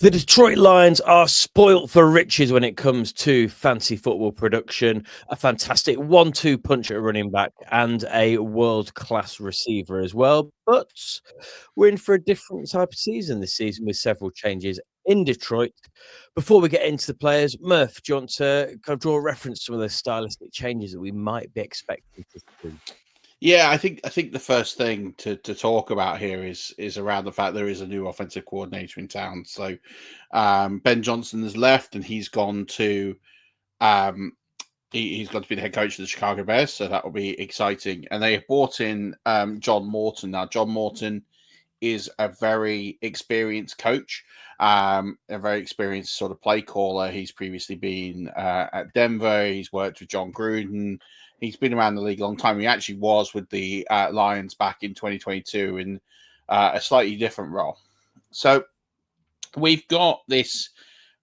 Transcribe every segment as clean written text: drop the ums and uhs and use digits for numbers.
The Detroit Lions are spoilt for riches when it comes to fancy football production. A fantastic 1-2 punch at running back and a world-class receiver as well. But we're in for a different type of season this season with several changes in Detroit. Before we get into the players, Murph, do you want to kind of draw a reference to some of those stylistic changes that we might be expecting to see? Yeah, I think the first thing to talk about here is around the fact there is a new offensive coordinator in town. So Ben Johnson has left and he's gone to he's going to be the head coach of the Chicago Bears, so that will be exciting. And they have brought in John Morton. Now, John Morton is a very experienced coach, a very experienced sort of play caller. He's previously been at Denver. He's worked with John Gruden. He's been around the league a long time. He actually was with the Lions back in 2022 in a slightly different role. So we've got this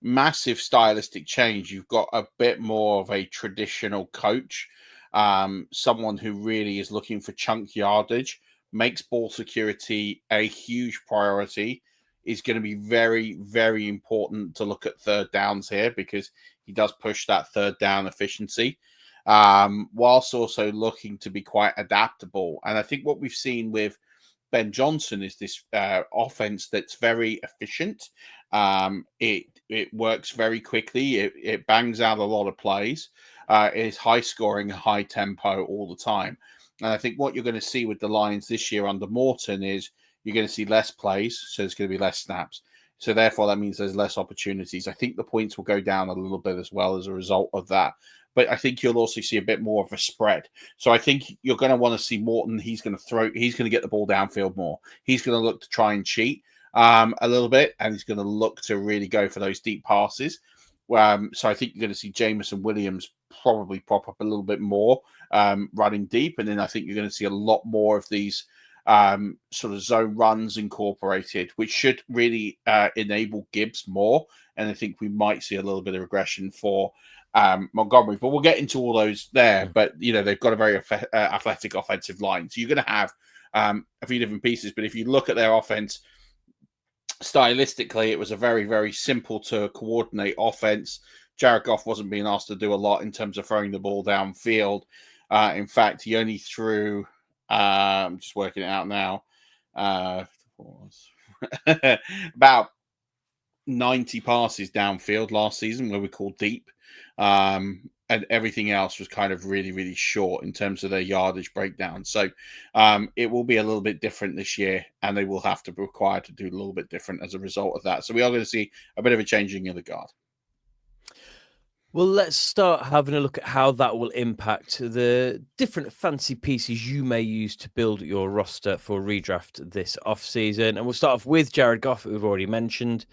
massive stylistic change. You've got a bit more of a traditional coach, someone who really is looking for chunk yardage, makes ball security a huge priority, is going to be very, very important to look at third downs here because he does push that third down efficiency, whilst also looking to be quite adaptable. And I think what we've seen with Ben Johnson is this offense that's very efficient. It works very quickly. It bangs out a lot of plays. It is high scoring, high tempo all the time. And I think what you're going to see with the Lions this year under Morton is you're going to see less plays, so there's going to be less snaps. So therefore, that means there's less opportunities. I think the points will go down a little bit as well as a result of that. But I think you'll also see a bit more of a spread. So I think you're going to want to see Morton. He's going to get the ball downfield more. He's going to look to try and cheat a little bit, and he's going to look to really go for those deep passes. So I think you're going to see Jameson Williams probably pop up a little bit more running deep. And then I think you're going to see a lot more of these sort of zone runs incorporated, which should really enable Gibbs more. And I think we might see a little bit of regression for Montgomery, but we'll get into all those there. But, they've got a very athletic offensive line. So you're going to have a few different pieces. But if you look at their offense, stylistically, it was a very, very simple to coordinate offense. Jared Goff wasn't being asked to do a lot in terms of throwing the ball downfield. In fact, he only threw, I'm just working it out now, about 90 passes downfield last season, where we call deep. And everything else was kind of really, really short in terms of their yardage breakdown. So it will be a little bit different this year, and they will have to be required to do a little bit different as a result of that. So we are going to see a bit of a changing of the guard. Well, let's start having a look at how that will impact the different fancy pieces you may use to build your roster for redraft this offseason. And we'll start off with Jared Goff, that we've already mentioned.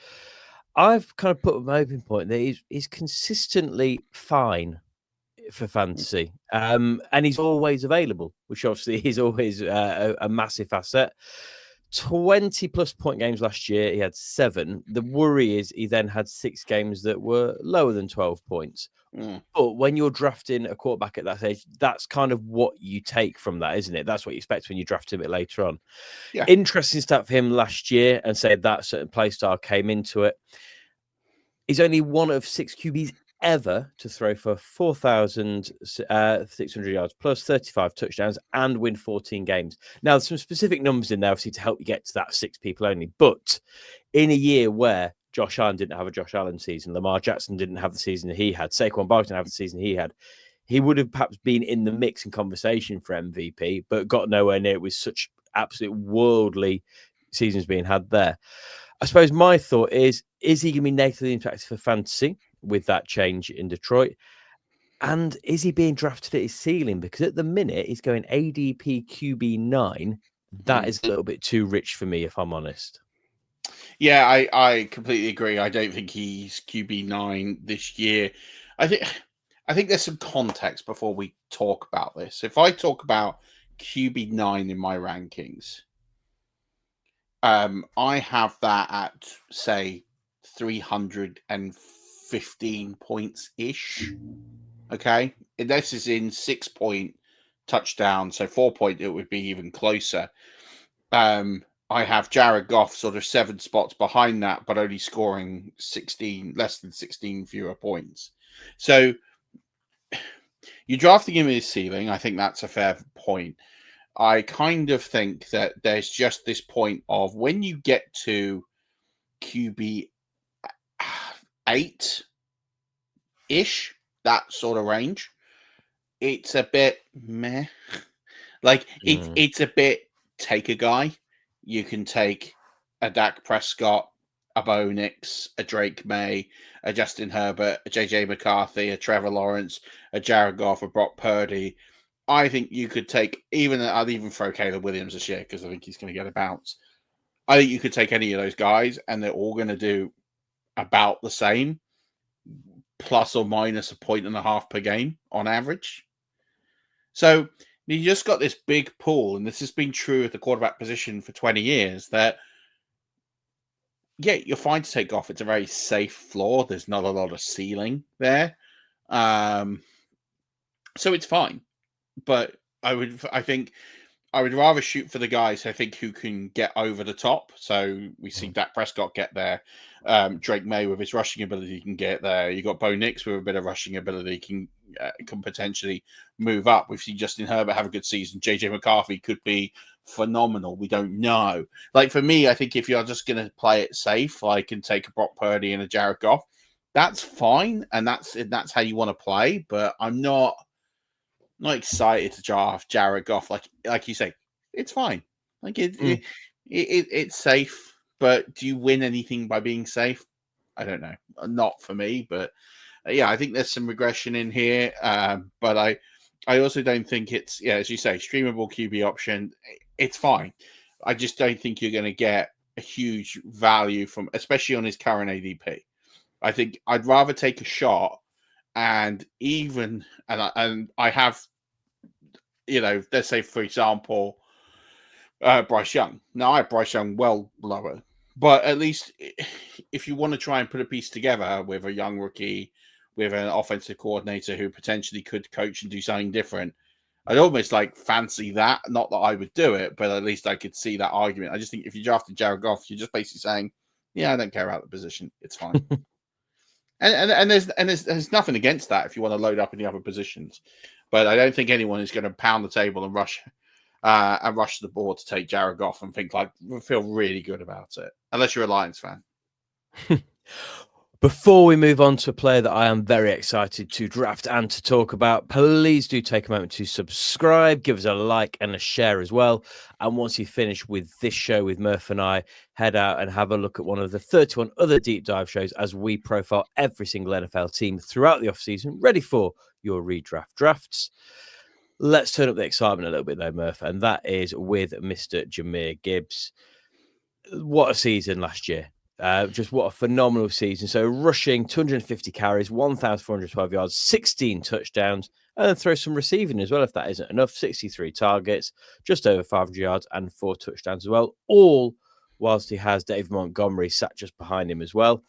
I've kind of put my open point that he's consistently fine for fantasy, and he's always available, which obviously is always a massive asset. 20 plus point games last year, he had 7. The worry is he then had 6 games that were lower than 12 points. But when you're drafting a quarterback at that age, that's kind of what you take from that, isn't it? That's what you expect when you draft him a bit later on. Yeah. Interesting stat for him last year, and say that certain play style came into it. He's only one of 6 QBs ever to throw for 4,600 yards plus 35 touchdowns and win 14 games. Now, there's some specific numbers in there, obviously, to help you get to that 6 people only. But in a year where Josh Allen didn't have a Josh Allen season, Lamar Jackson didn't have the season that he had, Saquon Barkley didn't have the season he had, he would have perhaps been in the mix and conversation for MVP, but got nowhere near it with such absolute worldly seasons being had there. I suppose my thought is he going to be negatively impacted for fantasy with that change in Detroit? And is he being drafted at his ceiling? Because at the minute, he's going ADP QB9. That is a little bit too rich for me, if I'm honest. Yeah, I completely agree. I don't think he's QB9 this year. I think there's some context before we talk about this. If I talk about QB9 in my rankings, I have that at, say, 315 points ish. Okay, and this is in 6-point touchdown, so 4-point it would be even closer. I I have Jared Goff sort of 7 spots behind that, but only scoring less than 16 fewer points. So you're drafting him in his ceiling. I think that's a fair point. I kind of think that there's just this point of when you get to QB 8-ish, that sort of range, it's a bit meh. Like it's a bit take a guy. You can take a Dak Prescott, a Bo Nix, a Drake May, a Justin Herbert, a JJ McCarthy, a Trevor Lawrence, a Jared Goff, a Brock Purdy. I think you could take I'd even throw Caleb Williams this year because I think he's going to get a bounce. I think you could take any of those guys and they're all going to do about the same, plus or minus a 1.5 per game on average. So you just got this big pool, and this has been true at the quarterback position for 20 years, that, yeah, you're fine to take off. It's a very safe floor. There's not a lot of ceiling there. So it's fine. But I think I would rather shoot for the guys I think who can get over the top. So we see Dak Prescott get there. Drake May with his rushing ability can get there. You got Bo Nix with a bit of rushing ability can potentially move up. We've seen Justin Herbert have a good season. JJ McCarthy could be phenomenal. We don't know. Like for me, I think if you're just going to play it safe, I can take a Brock Purdy and a Jared Goff. That's fine, and that's how you want to play. But I'm not excited to draft Jared Goff. Like you say, it's fine. Like it's safe. But do you win anything by being safe? I don't know. Not for me. But yeah, I think there's some regression in here. But I also don't think it's, as you say, streamable QB option. It's fine. I just don't think you're going to get a huge value from, especially on his current ADP. I think I'd rather take a shot. And I have, let's say, for example, Bryce Young. Now, I have Bryce Young well lower. But at least if you want to try and put a piece together with a young rookie, with an offensive coordinator who potentially could coach and do something different, I'd almost fancy that. Not that I would do it, but at least I could see that argument. I just think if you drafted Jared Goff, you're just basically saying, yeah, I don't care about the position. It's fine. And there's nothing against that if you want to load up in the other positions, but I don't think anyone is going to pound the table and rush the board to take Jared Goff and feel really good about it, unless you're a Lions fan. Before we move on to a player that I am very excited to draft and to talk about, please do take a moment to subscribe, give us a like and a share as well. And once you finish with this show with Murf and I, head out and have a look at one of the 31 other deep dive shows as we profile every single NFL team throughout the offseason, ready for your redraft drafts. Let's turn up the excitement a little bit though, Murf, and that is with Mr. Jahmyr Gibbs. What a season last year. Just what a phenomenal season. So rushing 250 carries, 1,412 yards, 16 touchdowns, and then throw some receiving as well if that isn't enough. 63 targets, just over 500 yards, and 4 touchdowns as well. All whilst he has David Montgomery sat just behind him as well.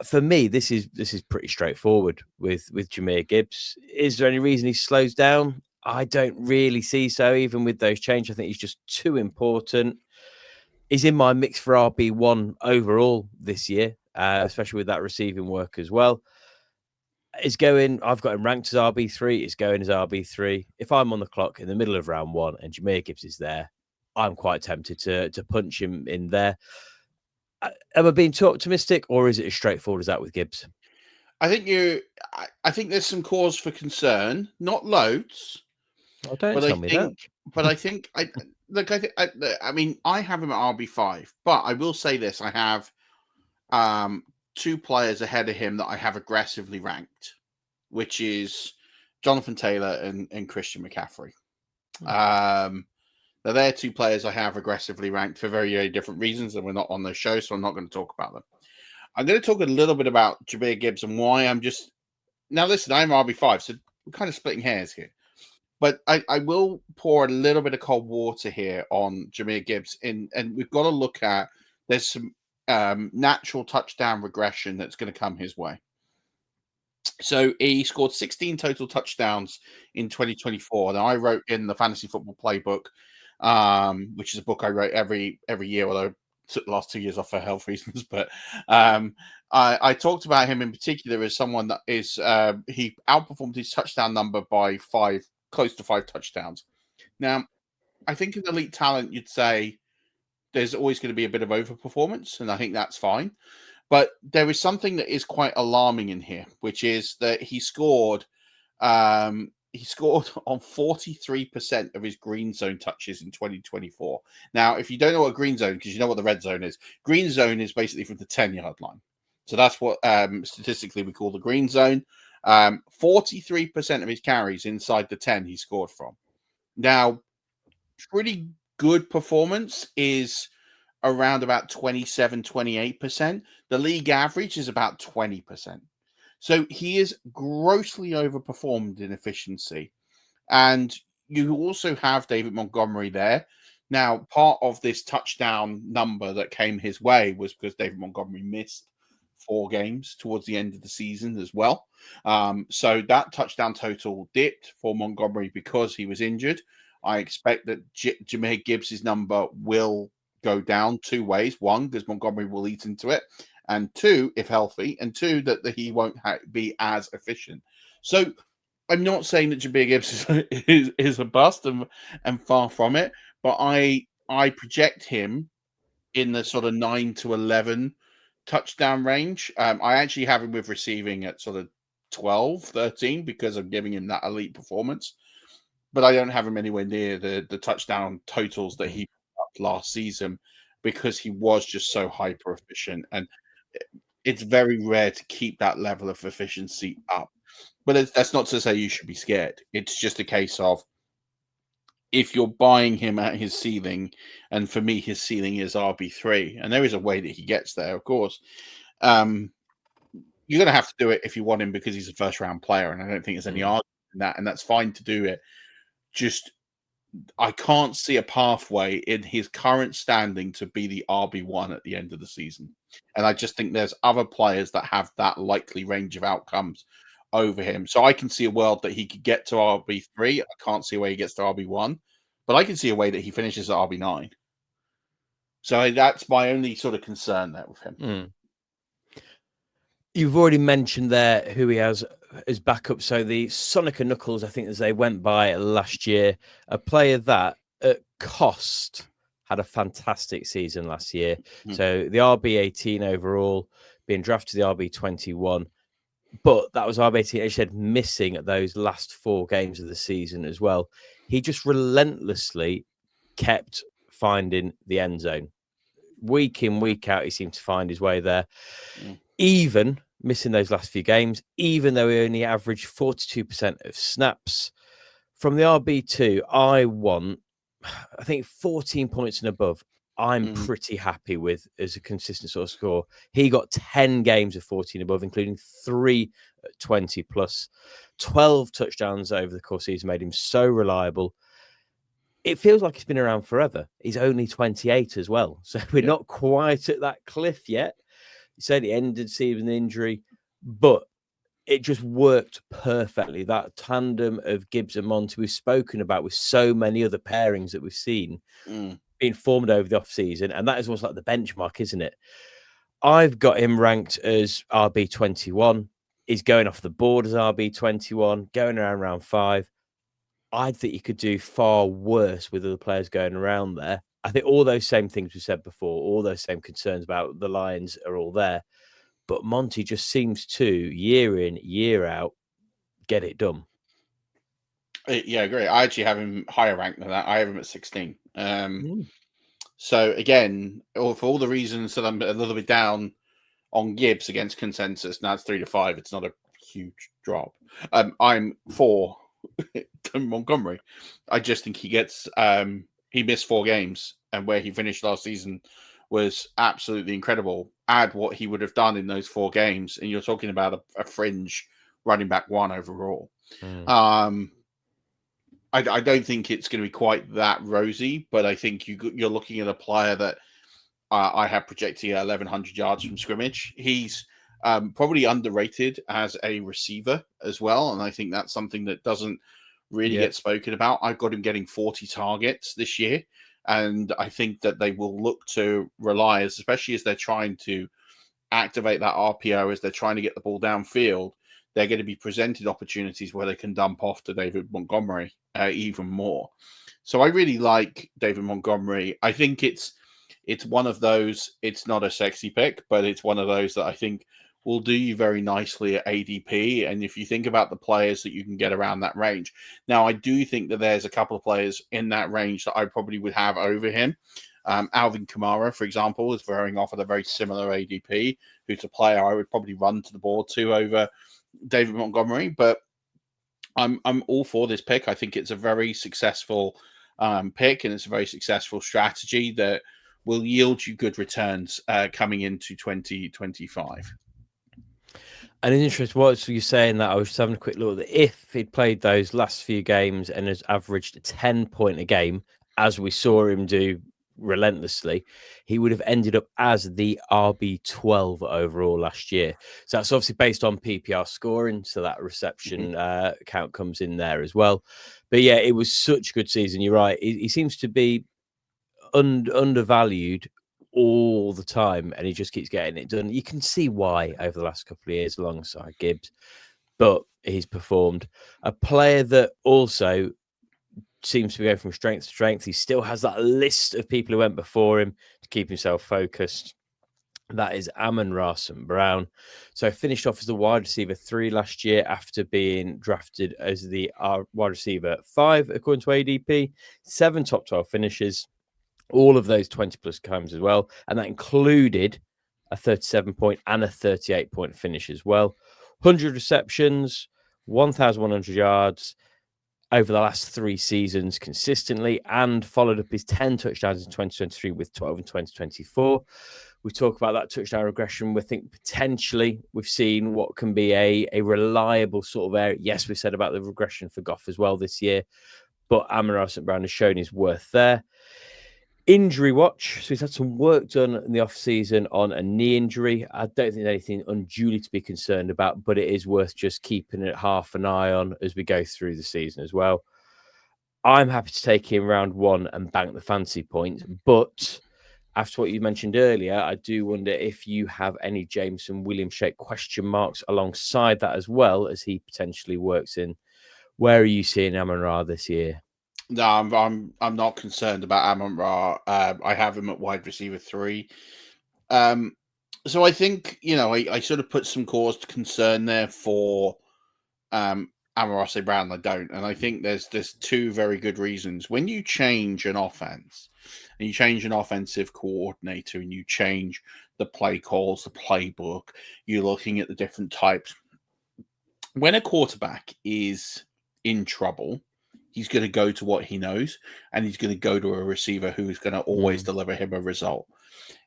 For me, this is pretty straightforward with Jahmyr Gibbs. Is there any reason he slows down? I don't really see so. Even with those changes, I think he's just too important. He's in my mix for RB1 overall this year, especially with that receiving work as well. I've got him ranked as RB3. He's going as RB3. If I'm on the clock in the middle of round 1 and Jahmyr Gibbs is there, I'm quite tempted to punch him in there. Am I being too optimistic, or is it as straightforward as that with Gibbs? I think there's some cause for concern, not loads. Oh, don't tell me that. But I think I mean, I have him at RB5, but I will say this: I have 2 players ahead of him that I have aggressively ranked, which is Jonathan Taylor and Christian McCaffrey. Now they're 2 players I have aggressively ranked for very, very different reasons, and we're not on the show, so I'm not going to talk about them. I'm going to talk a little bit about Jahmyr Gibbs and why I'm just... Now, listen, I'm RB5, so we're kind of splitting hairs here. But I will pour a little bit of cold water here on Jahmyr Gibbs, and we've got to look at... There's some natural touchdown regression that's going to come his way. So he scored 16 total touchdowns in 2024. Now, I wrote in the Fantasy Football Playbook which is a book I wrote every year, although I took the last 2 years off for health reasons. But I talked about him in particular as someone that is he outperformed his touchdown number by close to 5 touchdowns. Now, I think in elite talent, you'd say there's always going to be a bit of overperformance, and I think that's fine. But there is something that is quite alarming in here, which is that he scored on 43% of his green zone touches in 2024. Now, if you don't know what green zone, because you know what the red zone is basically from the 10-yard line. So that's what statistically we call the green zone. 43% of his carries inside the 10 he scored from. Now, pretty good performance is around about 27-28%. The league average is about 20%. So he is grossly overperformed in efficiency. And you also have David Montgomery there. Now, part of this touchdown number that came his way was because David Montgomery missed 4 games towards the end of the season as well. So that touchdown total dipped for Montgomery because he was injured. I expect that Jahmyr Gibbs' number will go down 2 ways. 1, because Montgomery will eat into it. And 2, if healthy. And 2, that he won't be as efficient. So I'm not saying that Jahmyr Gibbs is a bust and far from it. But I project him in the sort of 9 to 11 touchdown range. I actually have him with receiving at sort of 12, 13 because I'm giving him that elite performance. But I don't have him anywhere near the touchdown totals that he put up last season because he was just so hyper efficient. And it's very rare to keep that level of efficiency up. But that's not to say you should be scared. It's just a case of if you're buying him at his ceiling, and for me, his ceiling is RB3, and there is a way that he gets there, of course. You're going to have to do it if you want him because he's a first-round player, and I don't think there's any argument in that, and that's fine to do it. Just, I can't see a pathway in his current standing to be the RB1 at the end of the season. And I just think there's other players that have that likely range of outcomes over him. So I can see a world that he could get to RB3. I can't see a way he gets to RB1, but I can see a way that he finishes at RB9. So that's my only sort of concern there with him. You've already mentioned there who he has as backup. So the Sonica Knuckles, I think as they went by last year, a player that at cost had a fantastic season last year. So the RB18 overall, being drafted to the RB21. But that was RB18, as you said, missing at those last 4 games of the season as well. He just relentlessly kept finding the end zone. Week in, week out, he seemed to find his way there. Even missing those last few games, even though he only averaged 42% of snaps. From the RB2, I think 14 points and above. I'm pretty happy with as a consistent sort of score. He got 10 games of 14 above, including 3 at 20 plus. 12 touchdowns over the course of the season made him so reliable. It feels like he's been around forever. He's only 28 as well. So we're not quite at that cliff yet. He said he ended the season with an injury, but it just worked perfectly. That tandem of Gibbs and Monty we've spoken about with so many other pairings that we've seen being formed over the offseason, and that is almost like the benchmark, isn't it? I've got him ranked as RB21. He's going off the board as RB21, going around round 5. I think he could do far worse with other players going around there. I think all those same things we said before, all those same concerns about the Lions are all there. But Monty just seems to, year in, year out, get it done. Yeah, I agree. I actually have him higher ranked than that. I have him at 16. So again, for all the reasons that I'm a little bit down on Gibbs against consensus, now it's 3 to 5. It's not a huge drop. I'm for Montgomery. I just think he gets he missed 4 games, and where he finished last season was absolutely incredible. Add what he would have done in those 4 games, and you're talking about a fringe running back 1 overall. I don't think it's going to be quite that rosy, but I think you're looking at a player that I have projecting at 1,100 yards from scrimmage. He's probably underrated as a receiver as well, and I think that's something that doesn't really gets spoken about. I've got him getting 40 targets this year. And I think that they will look to rely, especially as they're trying to activate that RPO, as they're trying to get the ball downfield, they're going to be presented opportunities where they can dump off to David Montgomery even more. So I really like David Montgomery. I think it's one of those, it's not a sexy pick, but it's one of those that I think will do you very nicely at ADP. And if you think about the players that you can get around that range, now I do think that there's a couple of players in that range that I probably would have over him. Alvin Kamara, for example, is veering off at a very similar ADP, who's a player I would probably run to the board to over David Montgomery. But I'm all for this pick. I think it's a very successful pick, and it's a very successful strategy that will yield you good returns coming into 2025. And it's interesting what you're saying that I was just having a quick look that if he'd played those last few games and has averaged 10 points a game, as we saw him do relentlessly, he would have ended up as the RB12 overall last year. So that's obviously based on PPR scoring, so that reception count comes in there as well. But yeah, it was such a good season. You're right. He seems to be undervalued all the time, and he just keeps getting it done. You can see why over the last couple of years alongside Gibbs, but he's performed. A player that also seems to be going from strength to strength. He still has that list of people who went before him to keep himself focused. That is Amon Ra St. Brown. So finished off as the wide receiver 3 last year after being drafted as the wide receiver 5, according to ADP. 7 top 12 finishes. All of those 20-plus times as well. And that included a 37-point and a 38-point finish as well. 100 receptions, 1,100 yards over the last 3 seasons consistently, and followed up his 10 touchdowns in 2023 with 12 in 2024. We talk about that touchdown regression. We think potentially we've seen what can be a reliable sort of area. Yes, we said about the regression for Goff as well this year, but Amon Ra St. Brown has shown his worth there. Injury watch. So he's had some work done in the off-season on a knee injury. I don't think anything unduly to be concerned about, but it is worth just keeping it half an eye on as we go through the season as well. I'm happy to take him round 1 and bank the fancy points, but after what you mentioned earlier, I do wonder if you have any Jameson Williams shaped question marks alongside that as well, as he potentially works in. Where are you seeing Amon Ra this year? No, I'm not concerned about Amon Ra. I have him at wide receiver 3. So I think, I sort of put some cause to concern there for Amon Ra St. Brown. I don't, and I think there's 2 very good reasons. When you change an offense and you change an offensive coordinator and you change the play calls, the playbook, you're looking at the different types. When a quarterback is in trouble, he's going to go to what he knows, and he's going to go to a receiver who is going to always deliver him a result.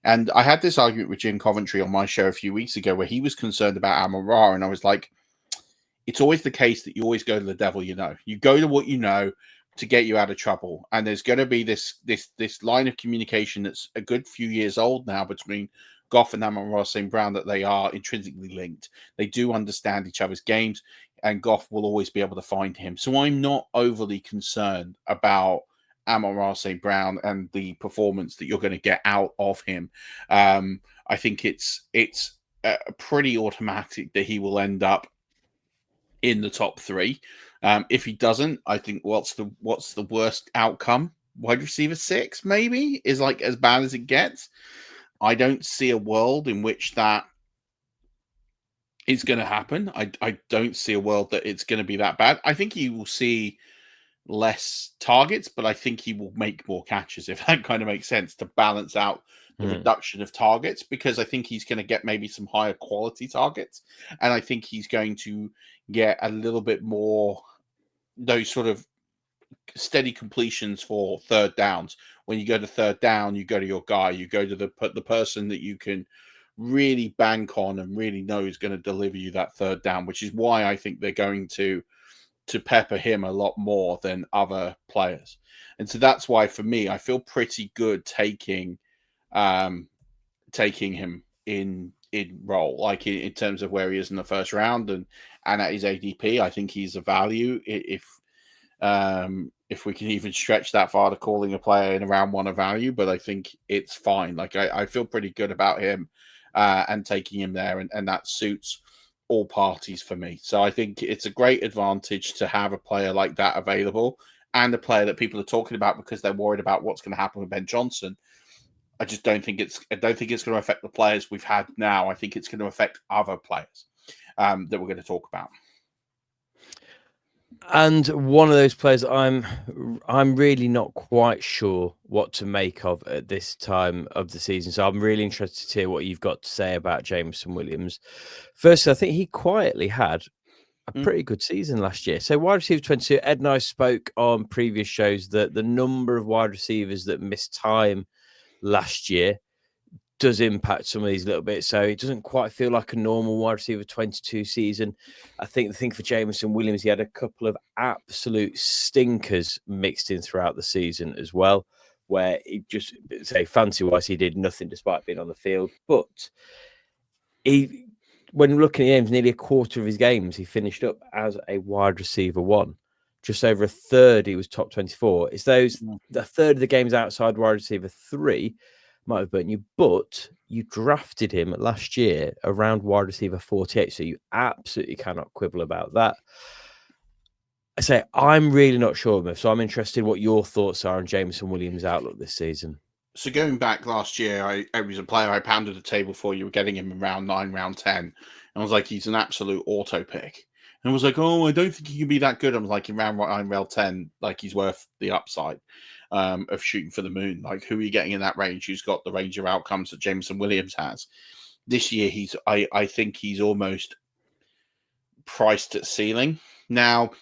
And I had this argument with Jim Coventry on my show a few weeks ago where he was concerned about Amon Ra, and I was like, it's always the case that you always go to the devil you know. You go to what you know to get you out of trouble. And there's going to be this line of communication that's a good few years old now between Goff and Amon Ra St. Brown, that they are intrinsically linked. They do understand each other's games, and Goff will always be able to find him. So I'm not overly concerned about Amon Ra St. Brown and the performance that you're going to get out of him. I think it's pretty automatic that he will end up in the top 3. If he doesn't, I think what's the worst outcome? Wide receiver 6 maybe is like as bad as it gets. I don't see a world in which that is going to happen. I don't see a world that it's going to be that bad. I think he will see less targets, but I think he will make more catches, if that kind of makes sense, to balance out the reduction of targets, because I think he's going to get maybe some higher quality targets, and I think he's going to get a little bit more those sort of steady completions for third downs. When you go to third down, you go to your guy, you go to the person that you can really bank on and really know is going to deliver you that third down, which is why I think they're going to pepper him a lot more than other players. And so that's why, for me, I feel pretty good taking him in role, like in terms of where he is in the first round and at his ADP. I think he's a value. If If we can even stretch that far to calling a player in around one of value, but I think it's fine. Like I feel pretty good about him and taking him there, and that suits all parties for me. So I think it's a great advantage to have a player like that available and a player that people are talking about because they're worried about what's going to happen with Ben Johnson. I don't think it's going to affect the players we've had now. I think it's going to affect other players that we're going to talk about. And one of those players I'm really not quite sure what to make of at this time of the season. So I'm really interested to hear what you've got to say about Jameson Williams. Firstly, I think he quietly had a pretty good season last year. So wide receiver 22, Ed and I spoke on previous shows that the number of wide receivers that missed time last year does impact some of these a little bit. So it doesn't quite feel like a normal wide receiver 22 season. I think the thing for Jameson Williams, he had a couple of absolute stinkers mixed in throughout the season as well, where he just, say, fancy-wise, he did nothing despite being on the field. But when looking at him, nearly a quarter of his games, he finished up as a wide receiver 1. Just over a third, he was top 24. It's the third of the games outside wide receiver 3 might have burnt you, but you drafted him last year around wide receiver 48, so you absolutely cannot quibble about that. I say I'm really not sure, Murph, so I'm interested in what your thoughts are on Jameson Williams' outlook this season. So going back last year, I was a player I pounded the table for. You were getting him in round 9, round 10. And I was like, he's an absolute auto pick. And I was like, oh, I don't think he can be that good. I was like, in round 9, round 10, like he's worth the upside of shooting for the moon. Like, who are you getting in that range? Who's got the range of outcomes that Jameson Williams has? This year, I think he's almost priced at ceiling. Now,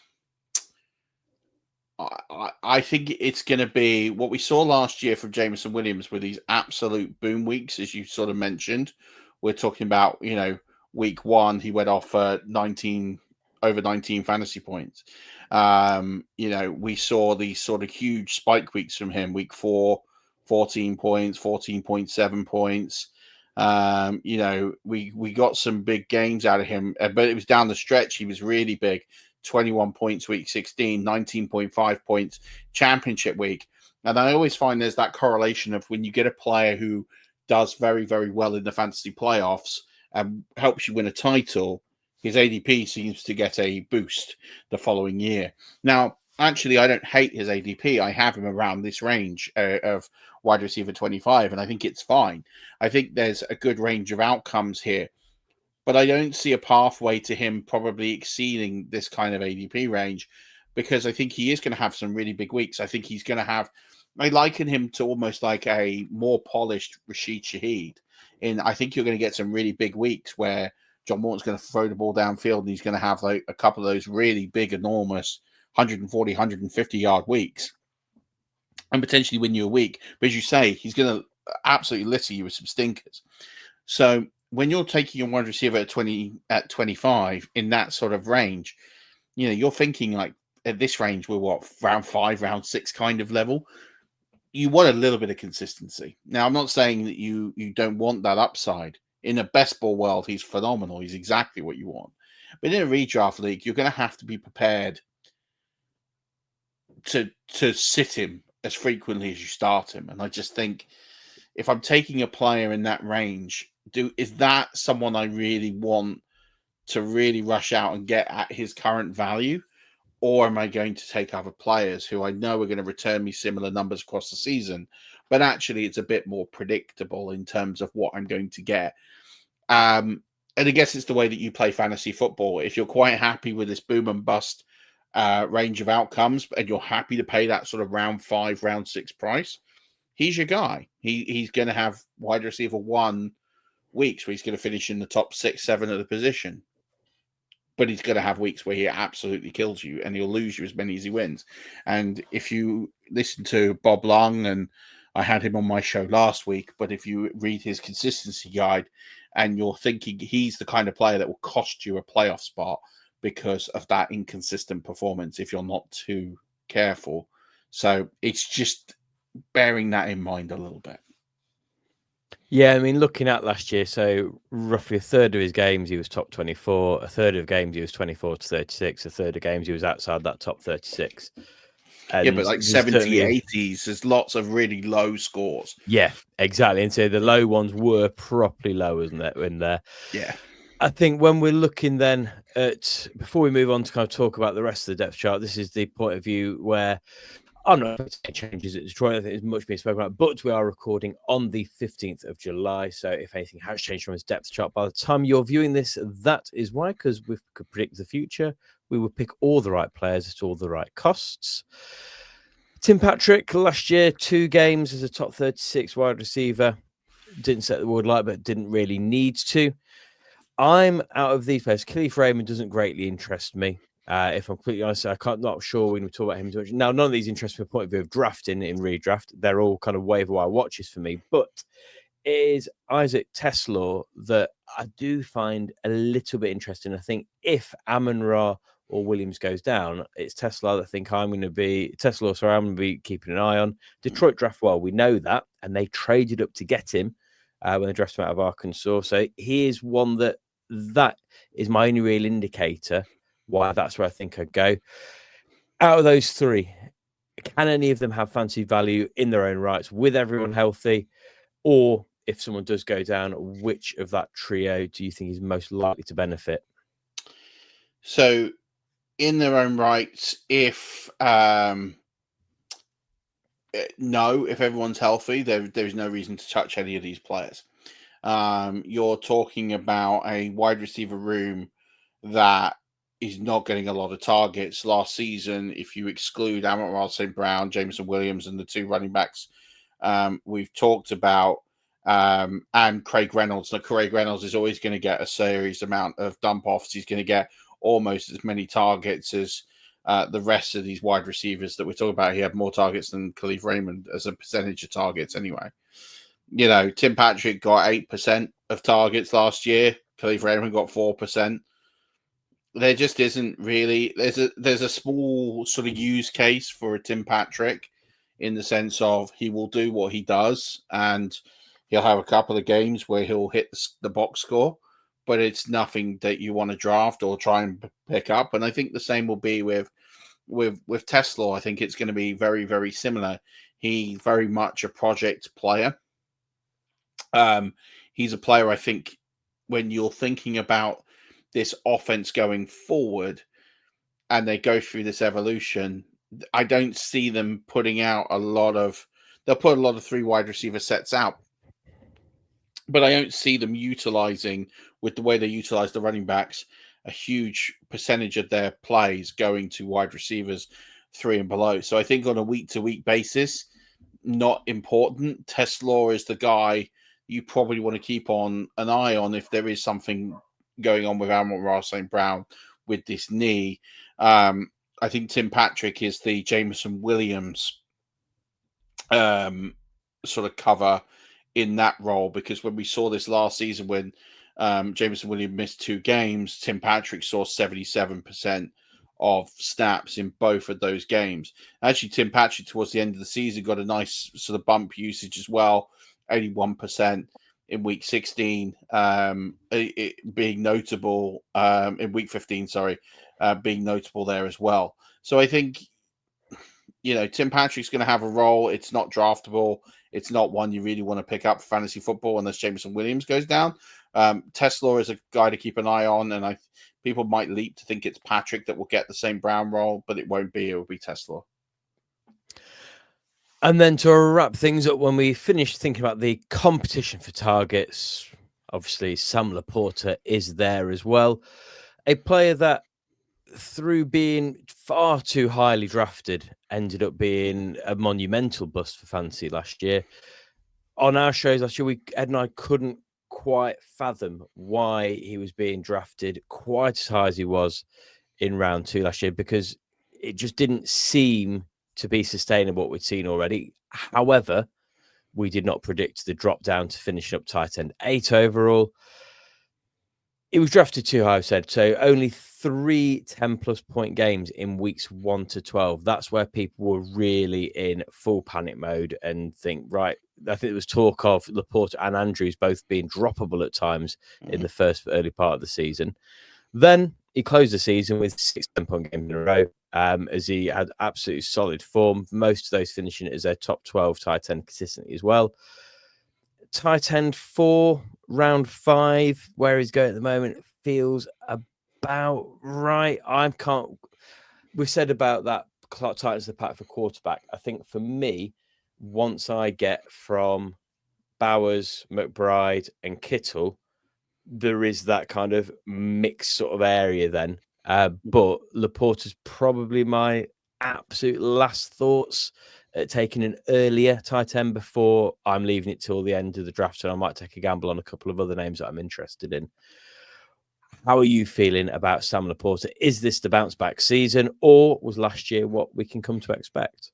I think it's going to be what we saw last year from Jameson Williams with these absolute boom weeks, as you sort of mentioned. We're talking about, week 1, he went off over 19 fantasy points. We saw these sort of huge spike weeks from him. Week 4, 14 points, 14.7 points. We got some big games out of him, but it was down the stretch. He was really big. 21 points week 16, 19.5 points championship week. And I always find there's that correlation of when you get a player who does very, very well in the fantasy playoffs and helps you win a title, his ADP seems to get a boost the following year. Now, actually, I don't hate his ADP. I have him around this range of wide receiver 25, and I think it's fine. I think there's a good range of outcomes here. But I don't see a pathway to him probably exceeding this kind of ADP range because I think he is going to have some really big weeks. I think he's going to have, I liken him to almost like a more polished Rashid Shaheed. And I think you're going to get some really big weeks where John Morton's going to throw the ball downfield and he's going to have like a couple of those really big, enormous 140, 150 yard weeks and potentially win you a week. But as you say, he's going to absolutely litter you with some stinkers. So when you're taking a wide receiver at 25 in that sort of range, you're thinking like at this range, we're what, round 5, round 6 kind of level. You want a little bit of consistency. Now, I'm not saying that you don't want that upside. In a best ball world, he's phenomenal. He's exactly what you want. But in a redraft league, you're going to have to be prepared to sit him as frequently as you start him. And I just think if I'm taking a player in that range, is that someone I really want to really rush out and get at his current value? Or am I going to take other players who I know are going to return me similar numbers across the season, but actually it's a bit more predictable in terms of what I'm going to get? And I guess it's the way that you play fantasy football. If you're quite happy with this boom and bust range of outcomes and you're happy to pay that sort of round 5, round 6 price, he's your guy. He's going to have wide receiver 1 weeks where he's going to finish in the top 6, 7 of the position. But he's going to have weeks where he absolutely kills you and he'll lose you as many as he wins. And if you listen to Bob Lung, and I had him on my show last week, but if you read his consistency guide and you're thinking he's the kind of player that will cost you a playoff spot because of that inconsistent performance if you're not too careful. So it's just bearing that in mind a little bit. Yeah, I mean, looking at last year, so roughly a third of his games he was top 24, a third of games he was 24 to 36, a third of games he was outside that top 36. Yeah, And but like there's 70, certainly, 80s, there's lots of really low scores. yeah, exactly. And so the low ones were properly low, isn't it, in there? Yeah. I think when we're looking then at, before we move on to kind of talk about the rest of the depth chart, this is the point of view where I'm not expecting changes at Detroit. I think there's much being spoken about, but we are recording on the 15th of July. So if anything has changed from his depth chart by the time you're viewing this, that is why, because we could predict the future. We would pick all the right players at all the right costs. Tim Patrick, last year, 2 games as a top 36 wide receiver. Didn't set the world light, but didn't really need to. I'm out of these players. Kalif Raymond doesn't greatly interest me. If I'm completely honest, not sure when we talk about him too much. Now, none of these interest me from the point of view of drafting in redraft. They're all kind of waiver wire watches for me. But it is Isaac Teslaa that I do find a little bit interesting. I think if Amon Ra or Williams goes down, it's Teslaa that I think I'm going to be I'm going to be keeping an eye on. Detroit draft well, we know that, and they traded up to get him when they drafted him out of Arkansas. So he is one that is my only real indicator why that's where I think I'd go. Out of those 3, can any of them have fancy value in their own rights with everyone healthy? Or if someone does go down, which of that trio do you think is most likely to benefit? So, in their own rights, if if everyone's healthy, there's no reason to touch any of these players. You're talking about a wide receiver room that is not getting a lot of targets last season. If you exclude Amon Ra St. Jameson Williams, and the 2 running backs we've talked about, and Craig Reynolds. Now, Craig Reynolds is always going to get a serious amount of dump offs. He's going to get almost as many targets as the rest of these wide receivers that we're talking about. He had more targets than Kalif Raymond as a percentage of targets anyway. You know, Tim Patrick got 8% of targets last year. Kalif Raymond got 4%. There just isn't really there's a small sort of use case for a Tim Patrick in the sense of he will do what he does, and he'll have a couple of games where he'll hit the box score, but it's nothing that you want to draft or try and pick up. And I think the same will be with Teslaa. I think it's going to be very, very similar. He's very much a project player. He's a player, I think, when you're thinking about this offense going forward and they go through this evolution, I don't see them putting out they'll put a lot of 3 wide receiver sets out, but I don't see them utilizing, with the way they utilize the running backs, a huge percentage of their plays going to wide receivers 3 and below. So I think on a week-to-week basis, not important. Teslaa is the guy you probably want to keep on an eye on if there is something going on with Amon Ra St. Brown with this knee. I think Tim Patrick is the Jameson Williams sort of cover in that role, because when we saw this last season, when Jameson Williams missed 2 games, Tim Patrick saw 77% of snaps in both of those games. Actually, Tim Patrick towards the end of the season got a nice sort of bump usage as well, 81% in week 16, it being notable in week 15, being notable there as well. So I think, Tim Patrick's going to have a role. It's not draftable. It's not one you really want to pick up for fantasy football unless Jameson Williams goes down. Teslaa is a guy to keep an eye on, and people might leap to think it's Patrick that will get the St.Brown role, but it won't be. It will be Teslaa. And then to wrap things up, when we finish thinking about the competition for targets, obviously Sam LaPorta is there as well. A player that, through being far too highly drafted, ended up being a monumental bust for fantasy last year. On our shows last year, Ed and I couldn't quite fathom why he was being drafted quite as high as he was in round 2 last year, because it just didn't seem to be sustainable what we'd seen already. However, we did not predict the drop down to finish up tight end 8 overall. It was drafted too high, I've said. So only 3 10-plus point games in weeks 1 to 12. That's where people were really in full panic mode and think, right, I think there was talk of LaPorta and Andrews both being droppable at times in the first early part of the season. Then he closed the season with 6 10-point games in a row, as he had absolutely solid form. Most of those finishing as their top 12 tight end consistently as well. Tight end 4, round 5, where he's going at the moment, feels about right. We've said about that tight end of the pack for quarterback. I think for me, once I get from Bowers, McBride, and Kittle, there is that kind of mixed sort of area then. But LaPorta's probably my absolute last thoughts at taking an earlier tight end before I'm leaving it till the end of the draft. And I might take a gamble on a couple of other names that I'm interested in. How are you feeling about Sam LaPorta? Is this the bounce back season, or was last year what we can come to expect?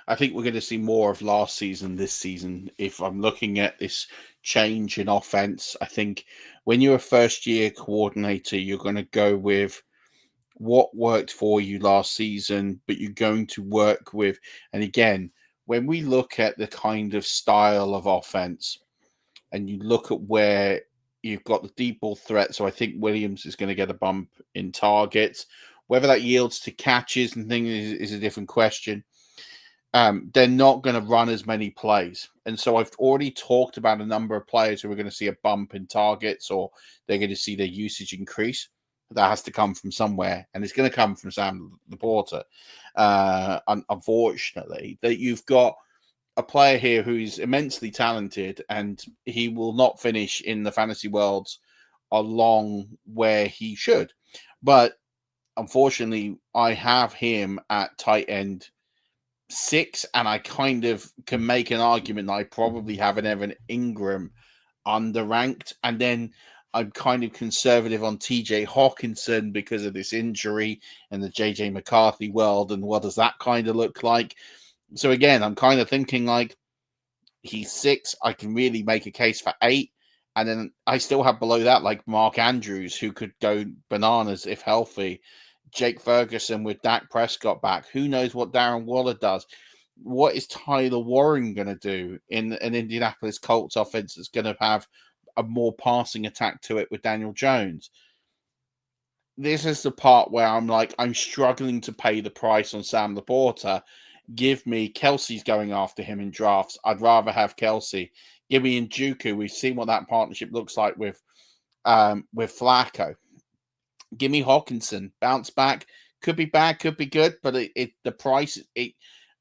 I think we're going to see more of last season this season. If I'm looking at this change in offense, I think when you're a first year coordinator, you're going to go with what worked for you last season, but you're going to work with, and again, when we look at the kind of style of offense and you look at where you've got the deep ball threat, so I think Williams is going to get a bump in targets. Whether that yields to catches and things is a different question. They're not going to run as many plays. And so I've already talked about a number of players who are going to see a bump in targets or they're going to see their usage increase. That has to come from somewhere, and it's going to come from Sam LaPorta. Unfortunately, that you've got a player here who is immensely talented, and he will not finish in the fantasy worlds along where he should. But unfortunately, I have him at tight end 6, and I kind of can make an argument that I probably have an Evan Ingram underranked, and then I'm kind of conservative on TJ Hawkinson because of this injury and the JJ McCarthy world, and what does that kind of look like? So again, I'm kind of thinking like he's 6. I can really make a case for 8. And then I still have below that like Mark Andrews, who could go bananas if healthy. Jake Ferguson with Dak Prescott back. Who knows what Darren Waller does? What is Tyler Warren going to do in an Indianapolis Colts offense that's going to have a more passing attack to it with Daniel Jones? This is the part where I'm like, I'm struggling to pay the price on Sam LaPorta. Give me Kelsey's going after him in drafts. I'd rather have Kelsey. Give me Njoku. We've seen what that partnership looks like with Flacco. Give me Hawkinson. Bounce back. Could be bad, could be good, but the price,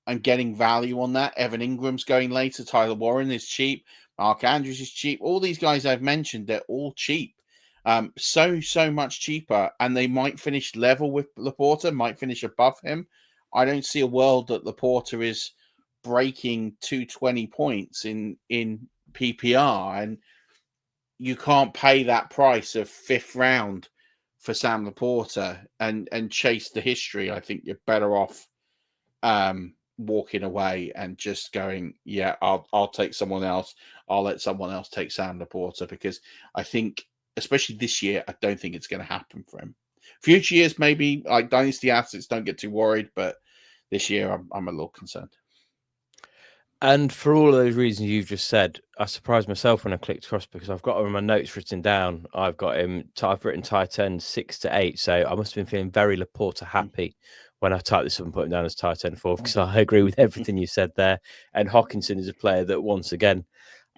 I'm getting value on that. Evan Ingram's going later. Tyler Warren is cheap. Mark Andrews is cheap. All these guys I've mentioned, they're all cheap. So much cheaper, and they might finish level with LaPorta, might finish above him. I don't see a world that LaPorta is breaking 220 points in PPR, and you can't pay that price of 5th round for Sam LaPorta and chase the history. I think you're better off walking away and just going, yeah, I'll take someone else. I'll let someone else take Sam LaPorta, because I think, especially this year, I don't think it's going to happen for him. Future years, maybe, like dynasty assets, don't get too worried, but this year I'm a little concerned. And for all of those reasons you've just said, I surprised myself when I clicked across, because I've got my notes written down. I've got him. I've written tight end 6 to 8, so I must have been feeling very LaPorta happy when I typed this up and put him down as tight end 4, because I agree with everything you said there. And Hawkinson is a player that, once again,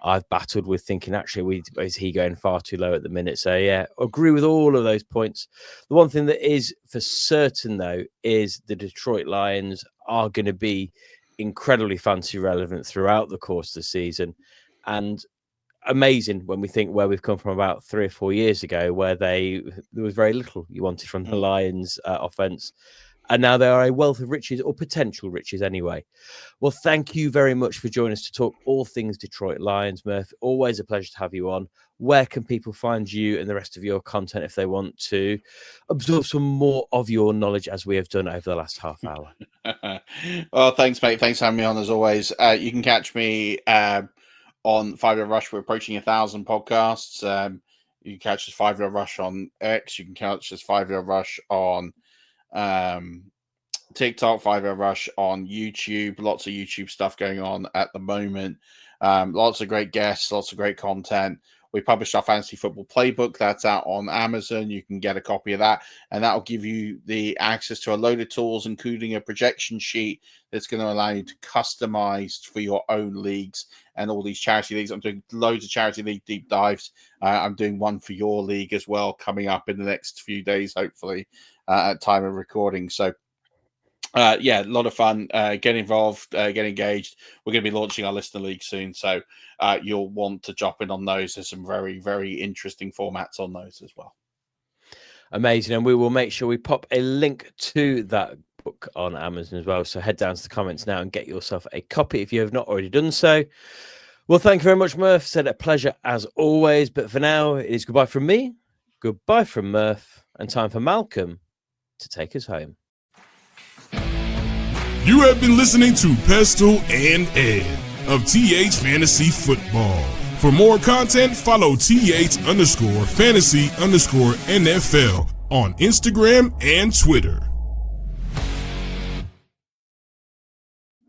I've battled with thinking, actually, is he going far too low at the minute? So, yeah, agree with all of those points. The one thing that is for certain, though, is the Detroit Lions are going to be incredibly fancy relevant throughout the course of the season. And amazing when we think where we've come from about 3 or 4 years ago, where there was very little you wanted from the Lions offense. And now they are a wealth of riches, or potential riches anyway. Well, thank you very much for joining us to talk all things Detroit Lions, Murf. Always a pleasure to have you on. Where can people find you and the rest of your content if they want to absorb some more of your knowledge, as we have done over the last half hour? Well, thanks, mate. Thanks for having me on, as always. You can catch me on 5 Yard Rush. We're approaching 1,000 podcasts. You can catch us 5 Yard Rush on X. You can catch us 5 Yard Rush on TikTok, 5 Yard Rush on YouTube. Lots of YouTube stuff going on at the moment. Lots of great guests, lots of great content. We published our fantasy football playbook. That's out on Amazon. You can get a copy of that, and that will give you the access to a load of tools, including a projection sheet that's going to allow you to customize for your own leagues and all these charity leagues. I'm doing loads of charity league deep dives. I'm doing one for your league as well, coming up in the next few days, hopefully, at time of recording. So, a lot of fun. Get involved, get engaged. We're going to be launching our listener league soon, so you'll want to drop in on those. There's some very, very interesting formats on those as well. Amazing. And we will make sure we pop a link to that book on Amazon as well. So head down to the comments now and get yourself a copy if you have not already done so. Well, thank you very much, Murf. Said a pleasure as always. But for now, it is goodbye from me, goodbye from Murf, and time for Malcolm to take us home. You have been listening to Pestell and Ed of TH Fantasy Football. For more content, follow TH_fantasy_NFL on Instagram and Twitter.